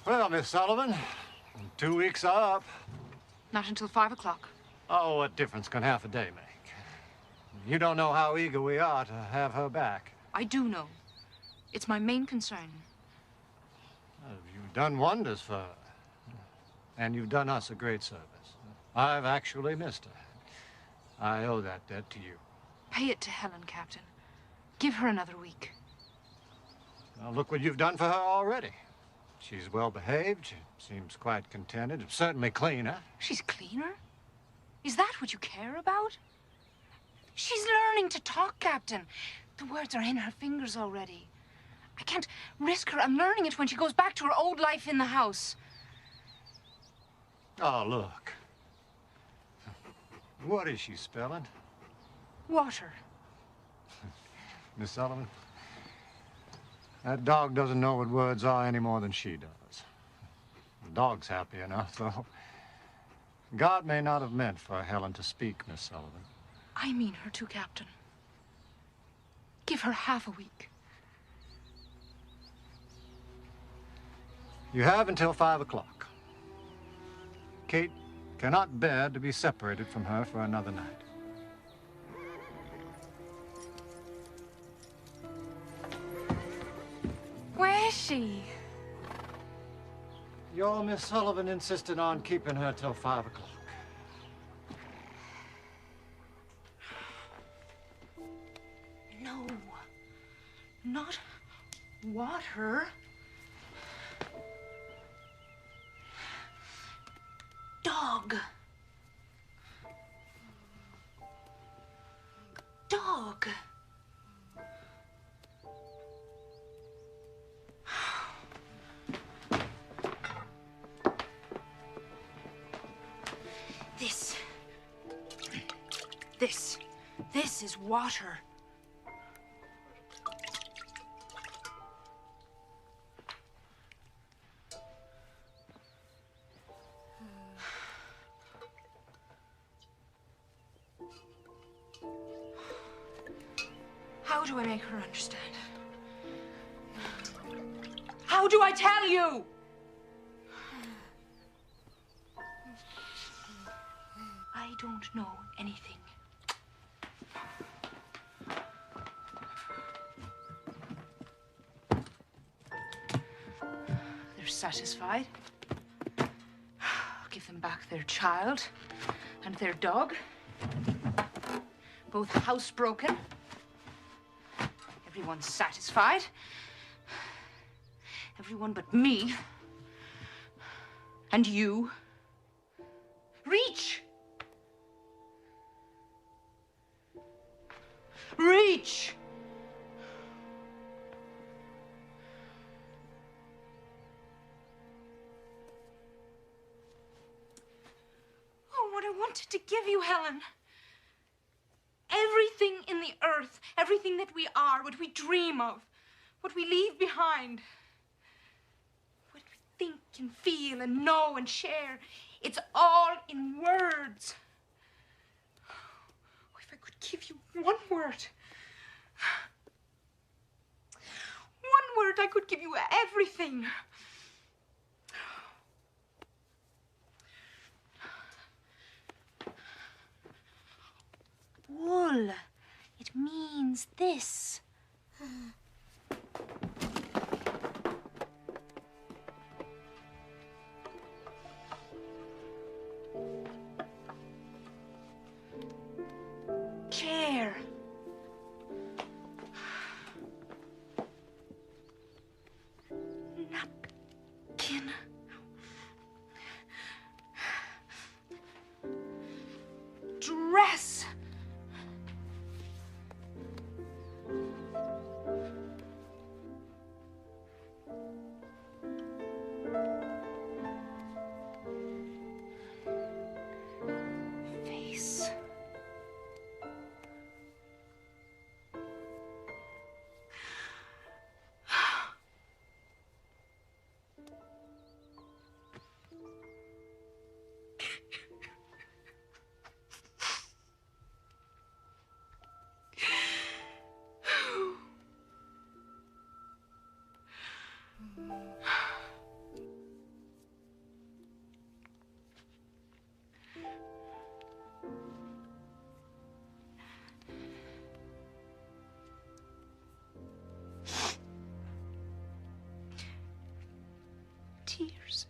Well, Miss Sullivan, 2 weeks are up. Not until 5 o'clock. Oh, what difference can half a day make? You don't know how eager we are to have her back. I do know. It's my main concern. You've done wonders for her. And you've done us a great service. I've actually missed her. I owe that debt to you. Pay it to Helen, Captain. Give her another week. Well, look what you've done for her already. She's well behaved. She seems quite contented. Certainly cleaner. She's cleaner? Is that what you care about? She's learning to talk, Captain. The words are in her fingers already. I can't risk her unlearning it when she goes back to her old life in the house. Oh, look. What is she spelling? Water. Miss Sullivan, that dog doesn't know what words are any more than she does. The dog's happy enough, though. God may not have meant for Helen to speak, Miss Sullivan. I mean her too, Captain. Give her half a week. You have until 5 o'clock. Kate cannot bear to be separated from her for another night. Where is she? Your Miss Sullivan insisted on keeping her till 5 o'clock. No. Not water. Dog. Dog. This is water. How do I make her understand? How do I tell you? I don't know anything. They're satisfied. I'll give them back their child and their dog. Both housebroken. Everyone's satisfied. Everyone but me. And you. Reach! Reach! Oh, what I wanted to give you, Helen. Everything in the earth, everything that we are, what we dream of, what we leave behind, what we think and feel and know and share, it's all in words. Oh, if I could give you one word, I could give you everything. wool. It means this. Chair. Napkin. Dress. Face. Tears.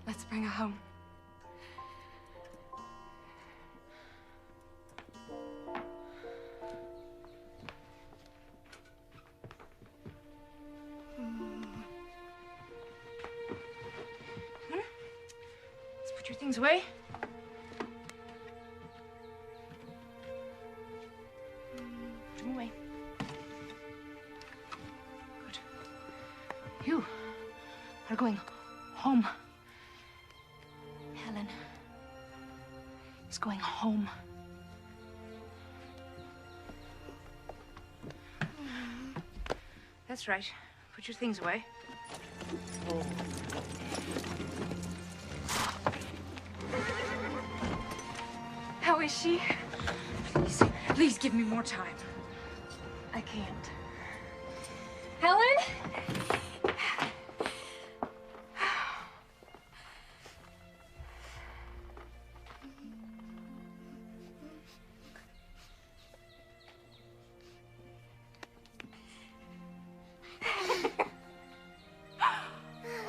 Let's bring her home. Let's put your things away. Put them away. Good. You are going home. Helen is going home. That's right. Put your things away. How is she? Please give me more time. I can't. Helen?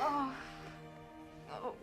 Oh. Oh. Oh.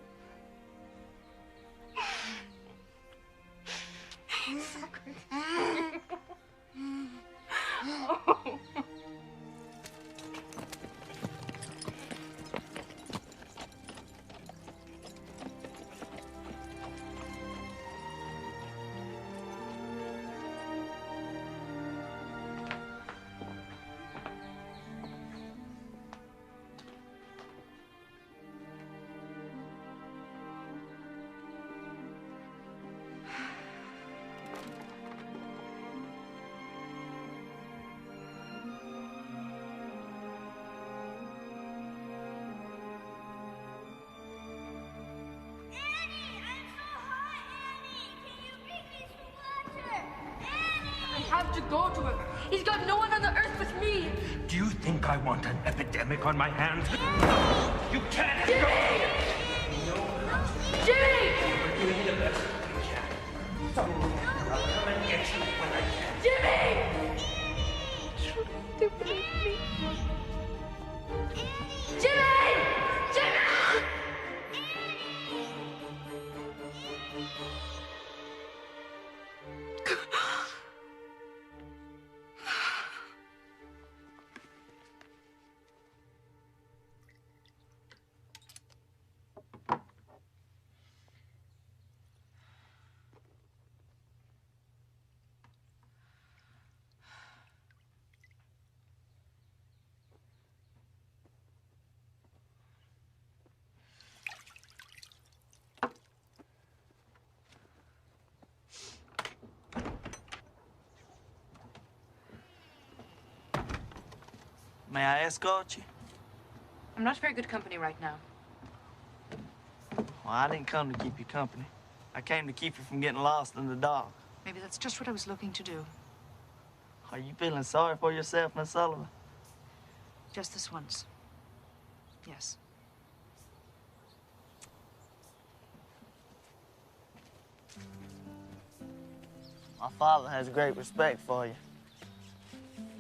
I have to go to him. He's got no one on the earth but me. Do you think I want an epidemic on my hands? You can't go! Jimmy! You're doing the best you can. So, I'll come and get you when I can. Jimmy! Jimmy! Jimmy! May I escort you? I'm not very good company right now. Well, I didn't come to keep you company. I came to keep you from getting lost in the dark. Maybe that's just what I was looking to do. Are you feeling sorry for yourself, Miss Sullivan? Just this once. Yes. My father has great respect for you.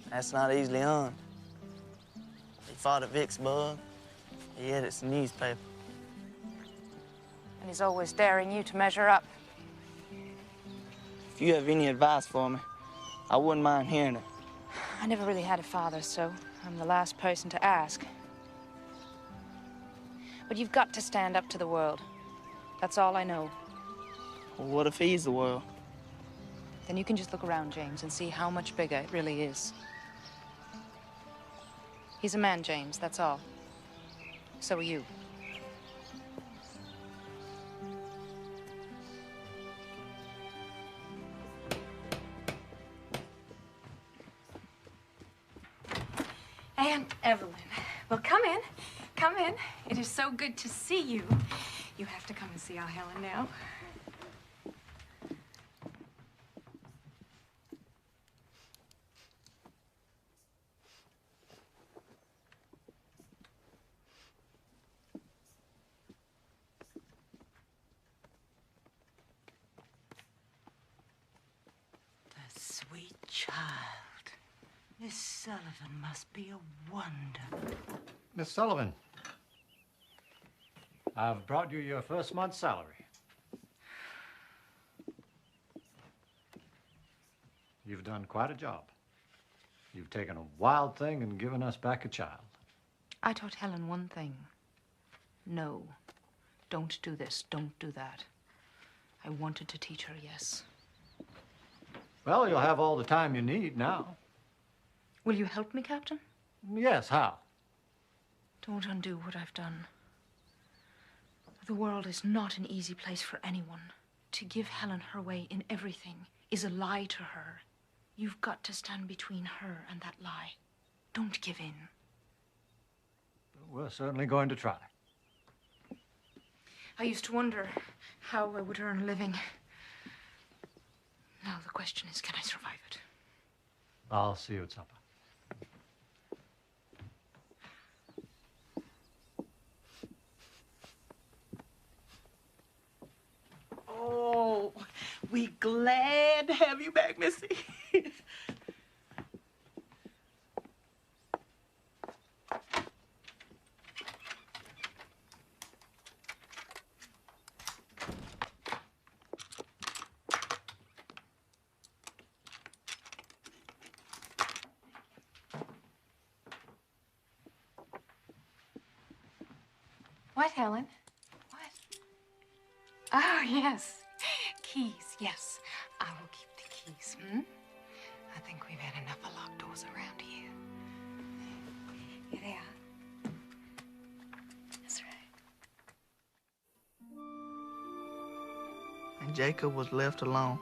That's not easily earned. He fought at Vicksburg. He edits the newspaper. And he's always daring you to measure up. If you have any advice for me, I wouldn't mind hearing it. I never really had a father, so I'm the last person to ask. But you've got to stand up to the world. That's all I know. Well, what if he's the world? Then you can just look around, James, and see how much bigger it really is. He's a man, James, that's all. So are you. Aunt Evelyn. Well, come in. Come in. It is so good to see you. You have to come and see our Helen now. The sweet child. Miss Sullivan must be a wonder. Miss Sullivan, I've brought you your first month's salary. You've done quite a job. You've taken a wild thing and given us back a child. I taught Helen one thing. No. Don't do this. Don't do that. I wanted to teach her, yes. Well, you'll have all the time you need now. Will you help me, Captain? Yes, how? Don't undo what I've done. The world is not an easy place for anyone. To give Helen her way in everything is a lie to her. You've got to stand between her and that lie. Don't give in. We're certainly going to try. I used to wonder how I would earn a living. Now the question is, can I survive it? I'll see you at supper. Oh, we glad to have you back, Missy. What, Helen? What? Oh, yes. Keys, yes. I will keep the keys, hmm? I think we've had enough of locked doors around here. Here they are. That's right. And Jacob was left alone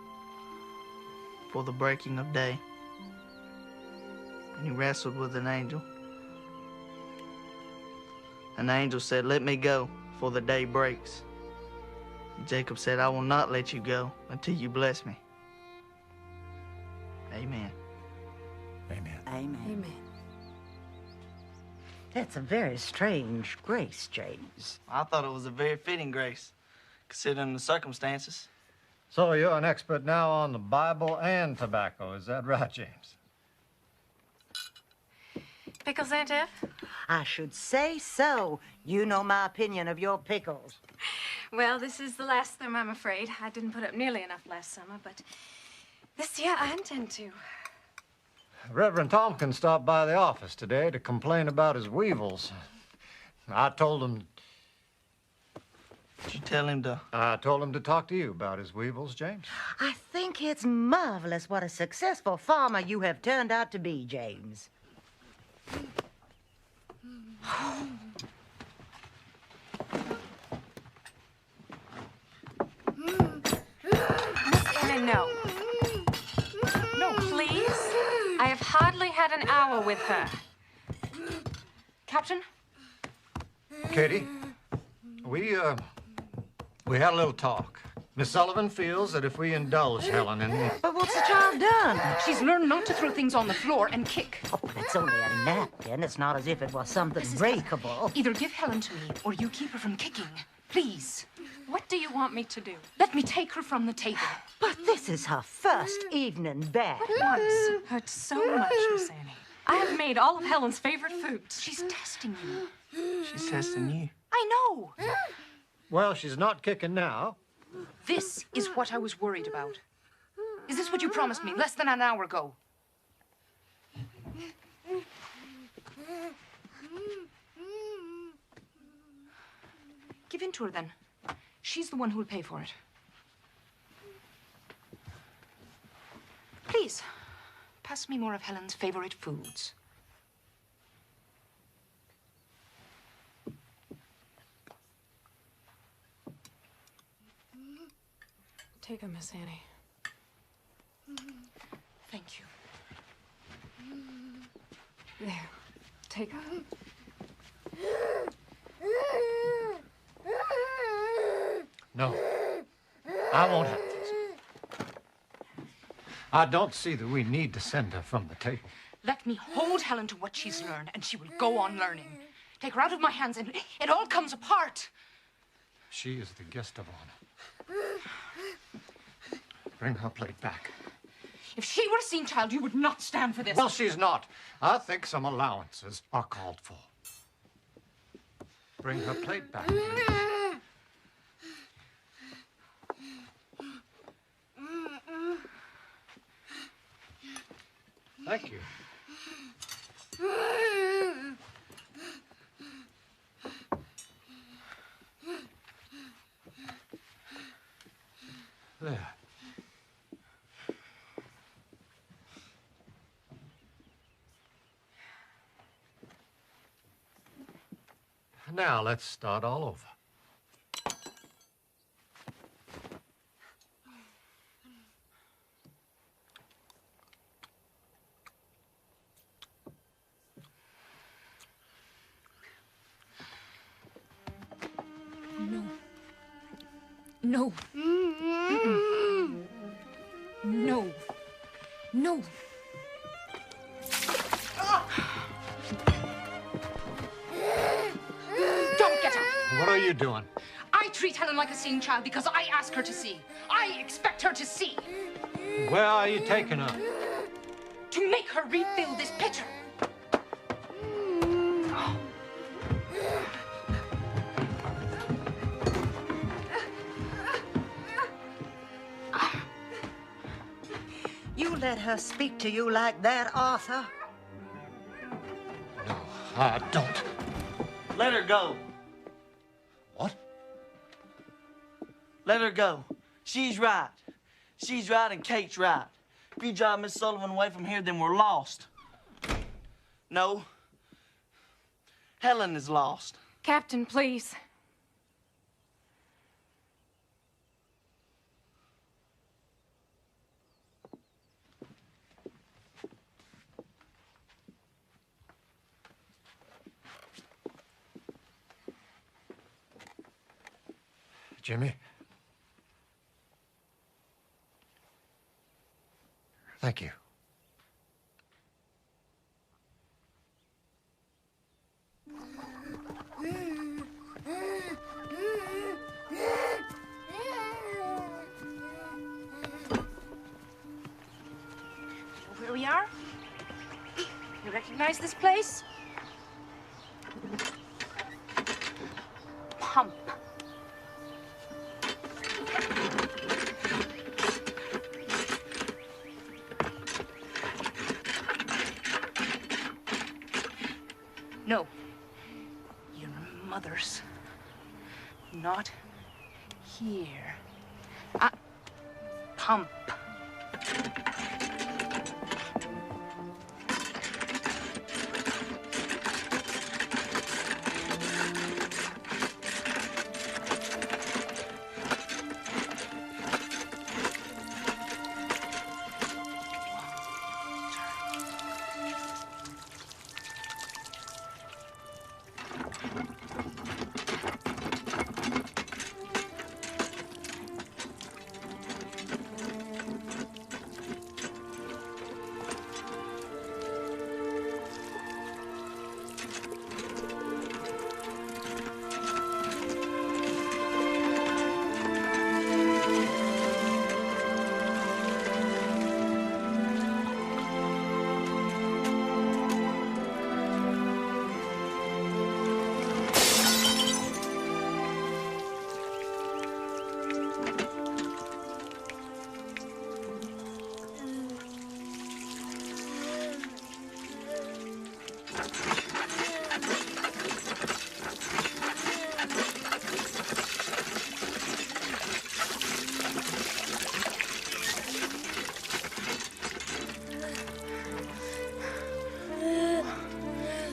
for the breaking of day. And he wrestled with an angel. An angel said, "Let me go, for the day breaks." And Jacob said, "I will not let you go until you bless me." Amen. Amen. Amen. Amen. That's a very strange grace, James. I thought it was a very fitting grace, considering the circumstances. So you're an expert now on the Bible and tobacco, is that right, James? Pickles, Aunt Ev? I should say so. You know my opinion of your pickles. Well, this is the last of them, I'm afraid. I didn't put up nearly enough last summer, but this year I intend to. Reverend Tompkins stopped by the office today to complain about his weevils. I told him... Did you tell him to... I told him to talk to you about his weevils, James. I think it's marvelous what a successful farmer you have turned out to be, James. Miss Ellen, no. No, please. I have hardly had an hour with her. Captain? Katie, we had a little talk. Miss Sullivan feels that if we indulge Helen in... But what's the child done? She's learned not to throw things on the floor and kick. Oh, but it's only a napkin. It's not as if it was something breakable. Either give Helen to me or you keep her from kicking. Please. What do you want me to do? Let me take her from the table. But this is her first evening back. Once hurt so much, Miss Annie. I have made all of Helen's favorite foods. She's testing you. She's testing you. I know. Well, she's not kicking now. This is what I was worried about. Is this what you promised me less than an hour ago? Give in to her, then. She's the one who will pay for it. Please, pass me more of Helen's favorite foods. Take her, Miss Annie. Thank you. There. Take her. No. I won't have this. I don't see that we need to send her from the table. Let me hold Helen to what she's learned, and she will go on learning. Take her out of my hands, and it all comes apart. She is the guest of honor. Bring her plate back. If she were a seen child, you would not stand for this. Well, she's not. I think some allowances are called for. Bring her plate back, please. Thank you. There. Now let's start all over. No. Mm-mm. No. No. Don't get her. What are you doing? I treat Helen like a seeing child because I ask her to see. I expect her to see. Where are you taking her? To make her refill this pitcher. You let her speak to you like that, Arthur? No, I don't. Let her go. What? Let her go. She's right. She's right and Kate's right. If you drive Miss Sullivan away from here, then we're lost. No. Helen is lost. Captain, please. Jimmy. Thank you. Where we are? You recognize this place? Pump. No. Your mother's. Not here. Pump.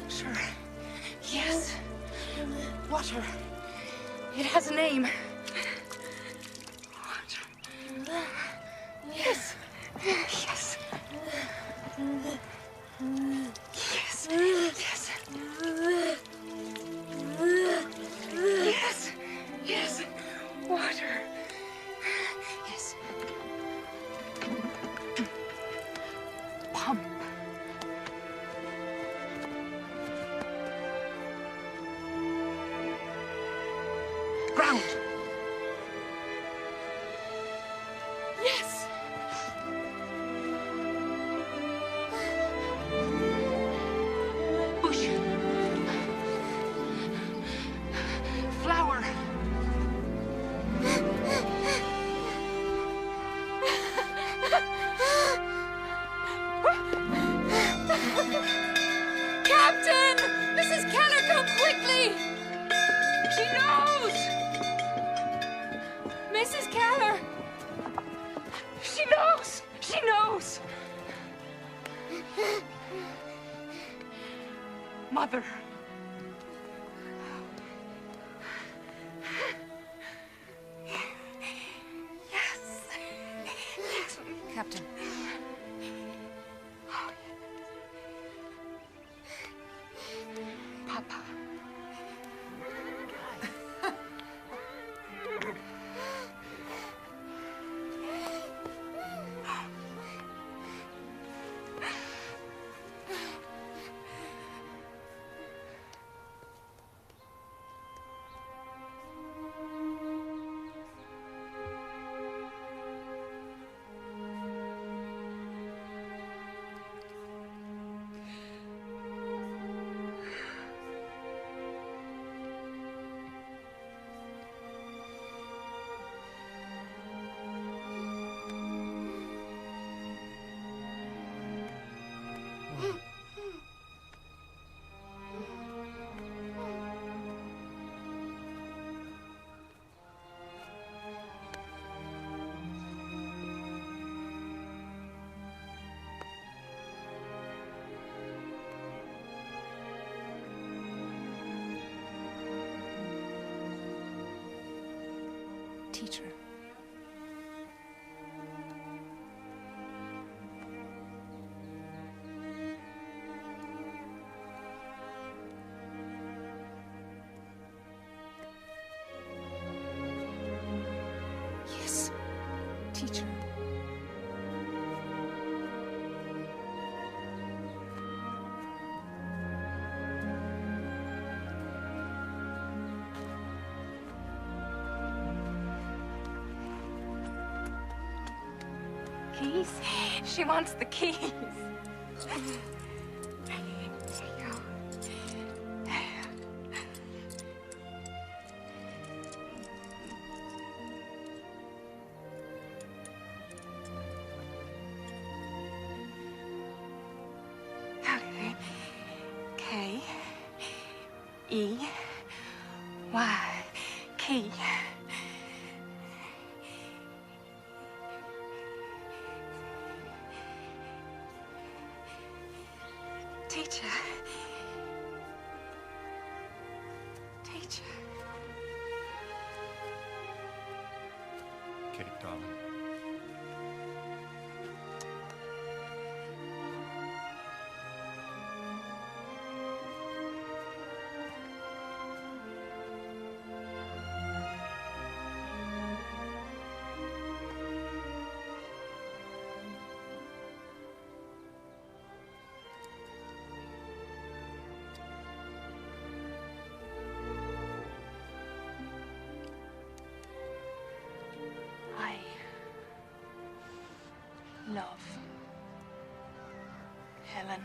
Sure. Yes. Water. It has a name. Water. Yes. Yes. Yes. Yes. Yes. Yes. Water. Yes. Pump. Ground. Yes. Bush. Flower. Captain! Mrs. Keller, come quickly! She knows! Mrs. Keller! She knows! She knows! Mother. Yes. Yes. Captain. Papa. Teacher. Yes, teacher. Keys? She wants the keys. There you go. K E Y key. Teacher. Teacher. Kate, darling. I love Helen.